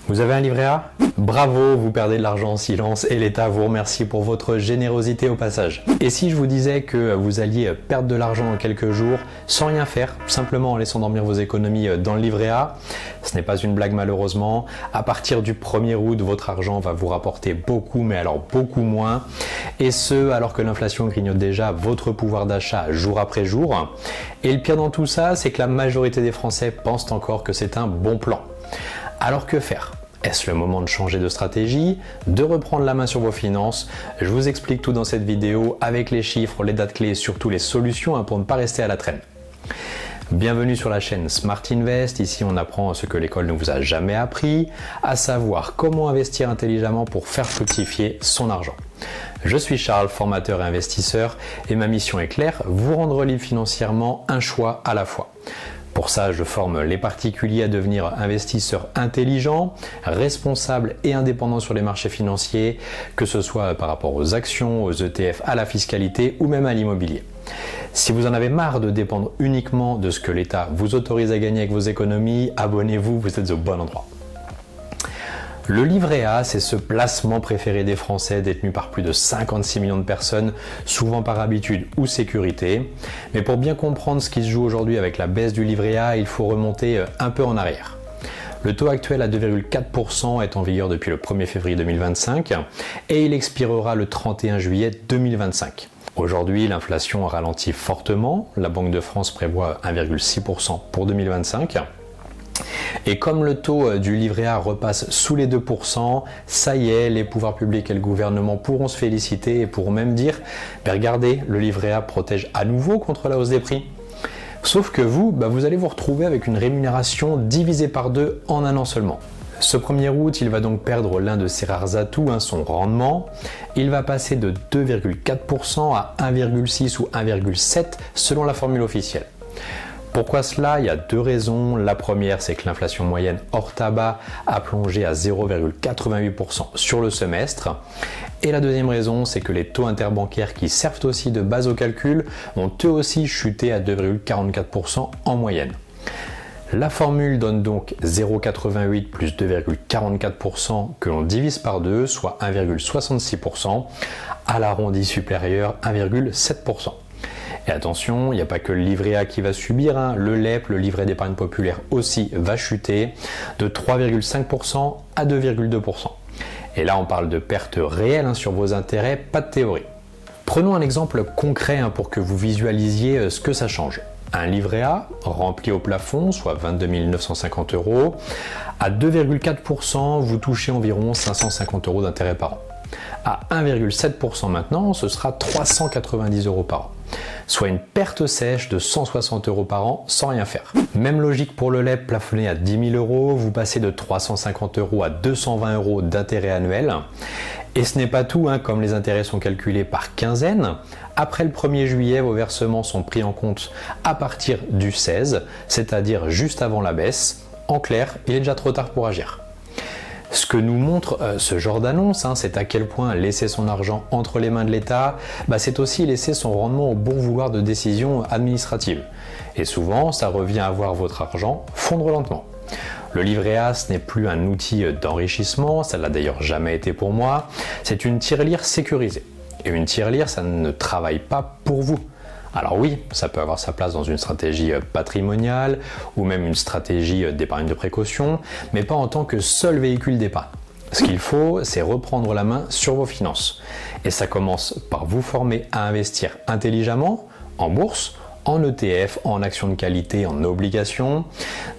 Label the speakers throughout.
Speaker 1: Vous avez un livret A? Bravo, vous perdez de l'argent en silence et l'État vous remercie pour votre générosité au passage. Et si je vous disais que vous alliez perdre de l'argent dans quelques jours sans rien faire, simplement en laissant dormir vos économies dans le livret A? Ce n'est pas une blague malheureusement. À partir du 1er août, votre argent va vous rapporter beaucoup, mais alors beaucoup moins. Et ce, alors que l'inflation grignote déjà votre pouvoir d'achat jour après jour. Et le pire dans tout ça, c'est que la majorité des Français pensent encore que c'est un bon plan. Alors que faire? Est-ce le moment de changer de stratégie, de reprendre la main sur vos finances? Je vous explique tout dans cette vidéo avec les chiffres, les dates clés et surtout les solutions pour ne pas rester à la traîne. Bienvenue sur la chaîne Smart Invest, ici on apprend ce que l'école ne vous a jamais appris, à savoir comment investir intelligemment pour faire fructifier son argent. Je suis Charles, formateur et investisseur, et ma mission est claire, vous rendre libre financièrement, un choix à la fois. Pour ça, je forme les particuliers à devenir investisseurs intelligents, responsables et indépendants sur les marchés financiers, que ce soit par rapport aux actions, aux ETF, à la fiscalité ou même à l'immobilier. Si vous en avez marre de dépendre uniquement de ce que l'État vous autorise à gagner avec vos économies, abonnez-vous, vous êtes au bon endroit. Le livret A, c'est ce placement préféré des Français détenu par plus de 56 millions de personnes, souvent par habitude ou sécurité. Mais pour bien comprendre ce qui se joue aujourd'hui avec la baisse du livret A, il faut remonter un peu en arrière. Le taux actuel à 2,4% est en vigueur depuis le 1er février 2025 et il expirera le 31 juillet 2025. Aujourd'hui, l'inflation a ralenti fortement. La Banque de France prévoit 1,6% pour 2025. Et comme le taux du livret A repasse sous les 2%, ça y est, les pouvoirs publics et le gouvernement pourront se féliciter et pourront même dire regardez, le livret A protège à nouveau contre la hausse des prix. Sauf que vous allez vous retrouver avec une rémunération divisée par 2 en un an seulement. Ce 1er août, il va donc perdre l'un de ses rares atouts, son rendement. Il va passer de 2,4% à 1,6 ou 1,7 selon la formule officielle. Pourquoi cela? Il y a 2 raisons. La première, c'est que l'inflation moyenne hors tabac a plongé à 0,88% sur le semestre. Et la deuxième raison, c'est que les taux interbancaires qui servent aussi de base au calcul ont eux aussi chuté à 2,44% en moyenne. La formule donne donc 0,88 plus 2,44% que l'on divise par 2, soit 1,66%, à l'arrondi supérieur 1,7%. Et attention, il n'y a pas que le livret A qui va subir, le LEP, le livret d'épargne populaire aussi va chuter de 3,5% à 2,2%. Et là on parle de pertes réelles sur vos intérêts, pas de théorie. Prenons un exemple concret pour que vous visualisiez ce que ça change. Un livret A rempli au plafond, soit 22 950 €, à 2,4%, vous touchez environ 550 € d'intérêt par an. À 1,7% maintenant, ce sera 390 € par an, soit une perte sèche de 160 € par an sans rien faire. Même logique pour le LEP plafonné à 10 000 €, vous passez de 350 € à 220 € d'intérêt annuel. Et ce n'est pas tout, comme les intérêts sont calculés par quinzaine, après le 1er juillet, vos versements sont pris en compte à partir du 16, c'est-à-dire juste avant la baisse. En clair, il est déjà trop tard pour agir. Ce que nous montre ce genre d'annonce, c'est à quel point laisser son argent entre les mains de l'État, c'est aussi laisser son rendement au bon vouloir de décision administrative. Et souvent, ça revient à voir votre argent fondre lentement. Le livret A, ce n'est plus un outil d'enrichissement, ça l'a d'ailleurs jamais été pour moi, c'est une tirelire sécurisée. Et une tirelire, ça ne travaille pas pour vous. Alors oui, ça peut avoir sa place dans une stratégie patrimoniale ou même une stratégie d'épargne de précaution, mais pas en tant que seul véhicule d'épargne. Ce qu'il faut, c'est reprendre la main sur vos finances. Et ça commence par vous former à investir intelligemment en bourse, en ETF, en actions de qualité, en obligations.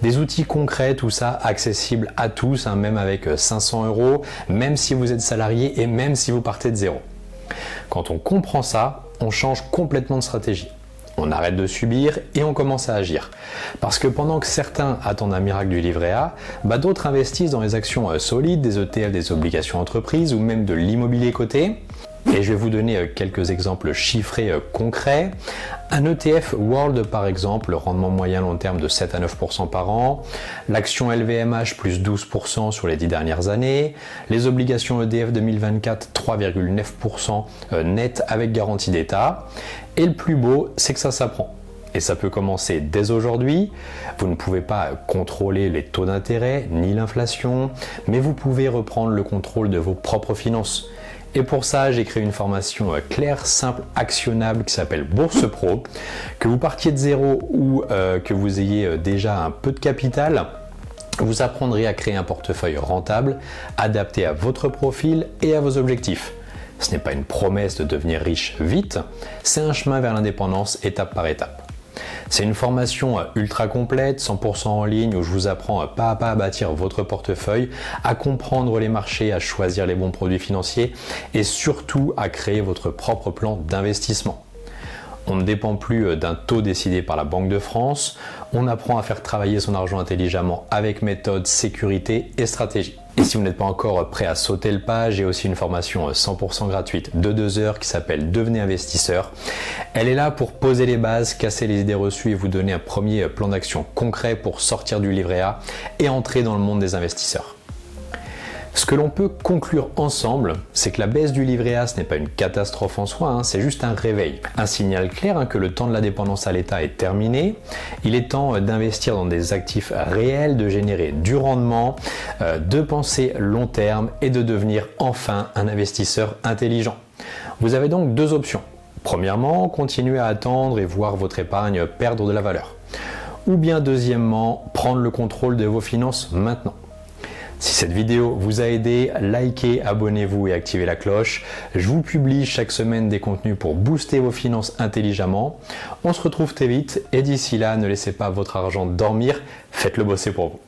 Speaker 1: Des outils concrets, tout ça accessible à tous, même avec 500 €, même si vous êtes salarié et même si vous partez de zéro. Quand on comprend ça, on change complètement de stratégie. On arrête de subir et on commence à agir. Parce que pendant que certains attendent un miracle du livret A, d'autres investissent dans les actions solides, des ETF, des obligations entreprises ou même de l'immobilier coté. Et je vais vous donner quelques exemples chiffrés concrets. Un ETF World par exemple, le rendement moyen long terme de 7 à 9% par an. L'action LVMH plus 12% sur les 10 dernières années. Les obligations EDF 2024 3,9% net avec garantie d'État. Et le plus beau, c'est que ça s'apprend. Et ça peut commencer dès aujourd'hui. Vous ne pouvez pas contrôler les taux d'intérêt ni l'inflation, mais vous pouvez reprendre le contrôle de vos propres finances. Et pour ça, j'ai créé une formation claire, simple, actionnable qui s'appelle Bourse Pro. Que vous partiez de zéro ou que vous ayez déjà un peu de capital, vous apprendrez à créer un portefeuille rentable, adapté à votre profil et à vos objectifs. Ce n'est pas une promesse de devenir riche vite, c'est un chemin vers l'indépendance étape par étape. C'est une formation ultra complète, 100% en ligne, où je vous apprends pas à pas à bâtir votre portefeuille, à comprendre les marchés, à choisir les bons produits financiers et surtout à créer votre propre plan d'investissement. On ne dépend plus d'un taux décidé par la Banque de France, on apprend à faire travailler son argent intelligemment avec méthode, sécurité et stratégie. Et si vous n'êtes pas encore prêt à sauter le pas, j'ai aussi une formation 100% gratuite de 2 heures qui s'appelle Devenez investisseur. Elle est là pour poser les bases, casser les idées reçues et vous donner un premier plan d'action concret pour sortir du livret A et entrer dans le monde des investisseurs. Ce que l'on peut conclure ensemble, c'est que la baisse du livret A, ce n'est pas une catastrophe en soi, c'est juste un réveil. Un signal clair que le temps de la dépendance à l'État est terminé. Il est temps d'investir dans des actifs réels, de générer du rendement, de penser long terme et de devenir enfin un investisseur intelligent. Vous avez donc 2 options. Premièrement, continuer à attendre et voir votre épargne perdre de la valeur. Ou bien deuxièmement, prendre le contrôle de vos finances maintenant. Si cette vidéo vous a aidé, likez, abonnez-vous et activez la cloche. Je vous publie chaque semaine des contenus pour booster vos finances intelligemment. On se retrouve très vite et d'ici là, ne laissez pas votre argent dormir, faites-le bosser pour vous.